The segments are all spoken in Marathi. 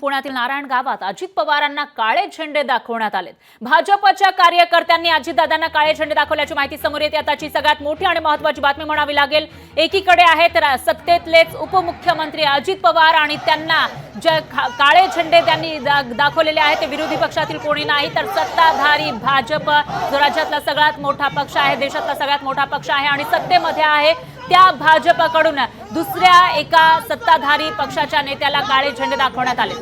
पुण्यातील नारायण गावात अजित पवारांना काळे झेंडे दाखवण्यात आले। भाजपच्या कार्यकर्त्यांनी अजितदादांना काळे झेंडे दाखवल्याची माहिती समोर येते। आताची सगळ्यात मोठी आणि महत्त्वाची बातमी म्हणावी लागेल। एकीकडे आहेत सत्तेतलेच उपमुख्यमंत्री अजित पवार आणि त्यांना जे काळे झेंडे त्यांनी दाखवलेले आहेत ते विरोधी पक्षातील कोणी नाही तर सत्ताधारी भाजप, जो राज्यातला सगळ्यात मोठा पक्ष आहे, देशातला सगळ्यात मोठा पक्ष आहे आणि सत्तेमध्ये आहे त्या भाजपकडून दुसऱ्या एका सत्ताधारी पक्षाच्या नेत्याला काळे झेंडे दाखवण्यात आले।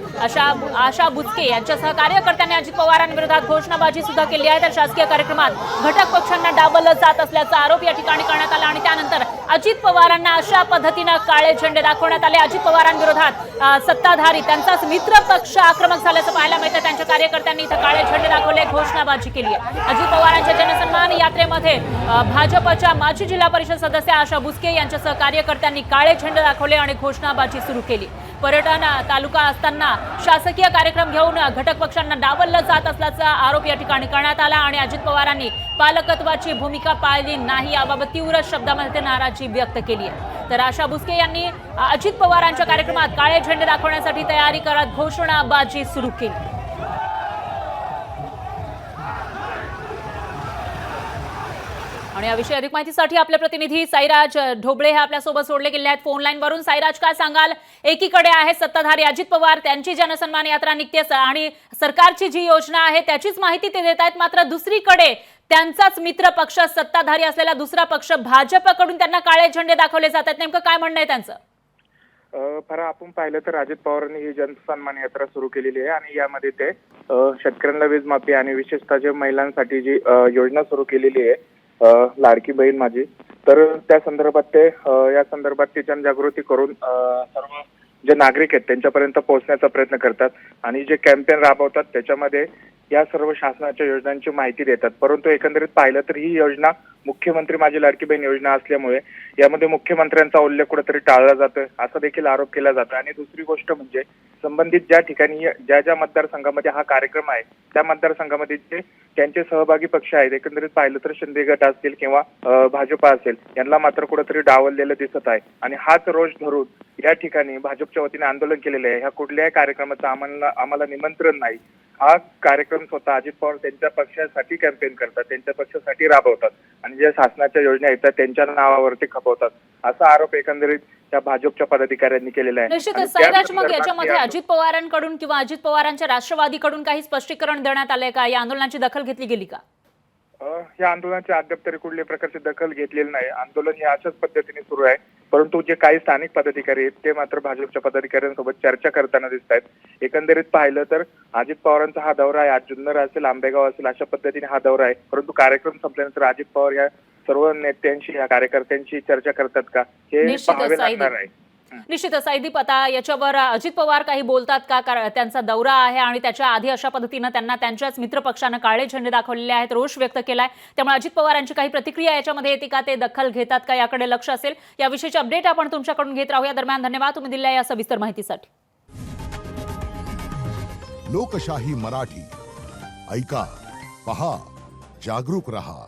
आशा बुचके यांच्यासह कार्यकर्त्यांनी अजित पवारांविरोधात घोषणाबाजी सुद्धा केली आहे। तर शासकीय कार्यक्रमात घटक पक्षांना डावललं जात असल्याचा आरोप या ठिकाणी करण्यात आला आणि त्यानंतर अजित पवारांना अशा पद्धतीने काळे झेंडे दाखवण्यात आले। अजित पवारांविरोधात सत्ताधारी त्यांचाच मित्र पक्ष आक्रमक झाल्याचं पाहायला मिळतं। त्यांच्या कार्यकर्त्यांनी इथं काळे झेंडे दाखवले, घोषणाबाजी केली आहे। अजित पवारांच्या जनसन्मान यात्रेमध्ये भाजपच्या माजी जिल्हा परिषद सदस्य आशा बुचके यांच्यासह कार्यकर्त्यांनी काळे झेंडे दाखवले आणि घोषणाबाजी सुरू केली। पर्यटन तालुका असताना शासकीय कार्यक्रम घेऊन घटक पक्षांना डावललं जात असल्याचा आरोप या ठिकाणी करण्यात आला आणि अजित पवारांनी पालकत्वाची भूमिका पाळली नाही याबाबत तीव्र शब्दांमध्ये नाराजी व्यक्त केली आहे। तर आशा बुचके यांनी अजित पवारांच्या कार्यक्रमात काळे झेंडे दाखवण्यासाठी तयारी करत घोषणाबाजी सुरू केली। आणि याविषयी अधिक माहितीसाठी आपले प्रतिनिधी साईराज ढोबळे हे आपल्या सोबत जोडले गेले आहेत फोन लाईन वरून। साईराज, काय सांगाल? एकीकडे आहे सत्ताधारी अजित पवार, त्यांची जनसन्मान यात्रा निघते आणि सरकारची जी योजना आहे त्याचीच माहिती ते देत आहेत, मात्र दुसरीकडे त्यांचाच मित्र पक्ष सत्ताधारी असलेला दुसरा पक्ष भाजपकडून त्यांना काळे झेंडे दाखवले जात आहेत। नेमकं काय म्हणणं आहे त्यांचं? खरं आपण पाहिलं तर अजित पवारांनी ही जनसन्मान यात्रा सुरू केलेली आहे आणि यामध्ये ते शेतकऱ्यांना वीज माफी आणि विशेषतः जे महिलांसाठी जी योजना सुरू केलेली आहे लाडकी बहीण माझी, तर त्या संदर्भात ते या संदर्भात ती जनजागृती करून सर्व जे नागरिक आहेत त्यांच्यापर्यंत पोहोचण्याचा प्रयत्न करतात आणि जे कॅम्पेन राबवतात त्याच्यामध्ये या सर्व शासनाच्या योजनांची माहिती देतात। परंतु एकंदरीत पाहिलं तर ही योजना मुख्यमंत्री माझी लाडकी बहीण योजना असल्यामुळे यामध्ये मुख्यमंत्र्यांचा उल्लेख कुठेतरी टाळला जातोय असा देखील आरोप केला जातो। आणि दुसरी गोष्ट म्हणजे संबंधित ज्या ठिकाणी ज्या मतदारसंघामध्ये हा कार्यक्रम आहे त्या मतदारसंघामध्ये जे त्यांचे सहभागी पक्ष आहेत, एकंदरीत पाहिलं तर शिंदे गट असतील किंवा भाजपा असेल, यांना मात्र कुठेतरी डावललेलं दिसत आहे आणि हाच रोष धरून या ठिकाणी भाजपच्या वतीने आंदोलन केलेलं आहे। ह्या कुठल्याही कार्यक्रमाचं आम्हाला निमंत्रण नाही। हा कार्यक्रम स्वतः अजित पवार त्यांच्या पक्षासाठी कॅम्पेन करतात, त्यांच्या पक्षासाठी राबवतात आणि ज्या शासनाच्या योजना येतात त्यांच्या नावावरती खपवतात असा आरोप एकंदरीत त्या भाजपच्या पदाधिकाऱ्यांनी केलेला आहे। निश्चितच साईराज, मग याच्यामध्ये अजित पवारांकडून किंवा अजित पवारांच्या राष्ट्रवादीकडून काही स्पष्टीकरण देण्यात आलंय का? या आंदोलनाची दखल घेतली गेली का? या आंदोलनाची अद्याप तरी कुठल्याही प्रकारची दखल घेतलेली नाही। आंदोलन हे अशाच पद्धतीने सुरू आहे, परंतु जे काही स्थानिक पदाधिकारी आहेत ते मात्र भाजपच्या पदाधिकाऱ्यांसोबत चर्चा करताना दिसत आहेत। एकंदरीत पाहिलं तर अजित पवारांचा हा दौरा आहे, आज जुन्नर असेल, आंबेगाव असेल, अशा पद्धतीने हा दौरा आहे। परंतु कार्यक्रम संपल्यानंतर अजित पवार या सर्व नेत्यांशी या कार्यकर्त्यांशी चर्चा करतात का हे पाहावे लागणार आहे। निश्चितच साईदीप, आता याच्यावर अजित पवार काही बोलतात का? त्यांचा दौरा आहे आणि त्याच्या आधी अशा पद्धतीने त्यांना त्यांच्याच मित्रपक्षानं काळे झेंडे दाखवलेले आहेत, रोष व्यक्त केलाय, त्यामुळे अजित पवारांची काही प्रतिक्रिया याच्यामध्ये येते का? ते दखल घेतात का? याकडे लक्ष असेल। याविषयीची अपडेट आपण तुमच्याकडून घेत राहूया। दरम्यान धन्यवाद तुम्ही दिलेल्या या सविस्तर माहितीसाठी। लोकशाही मराठी ऐका, पहा, जागरूक रहा।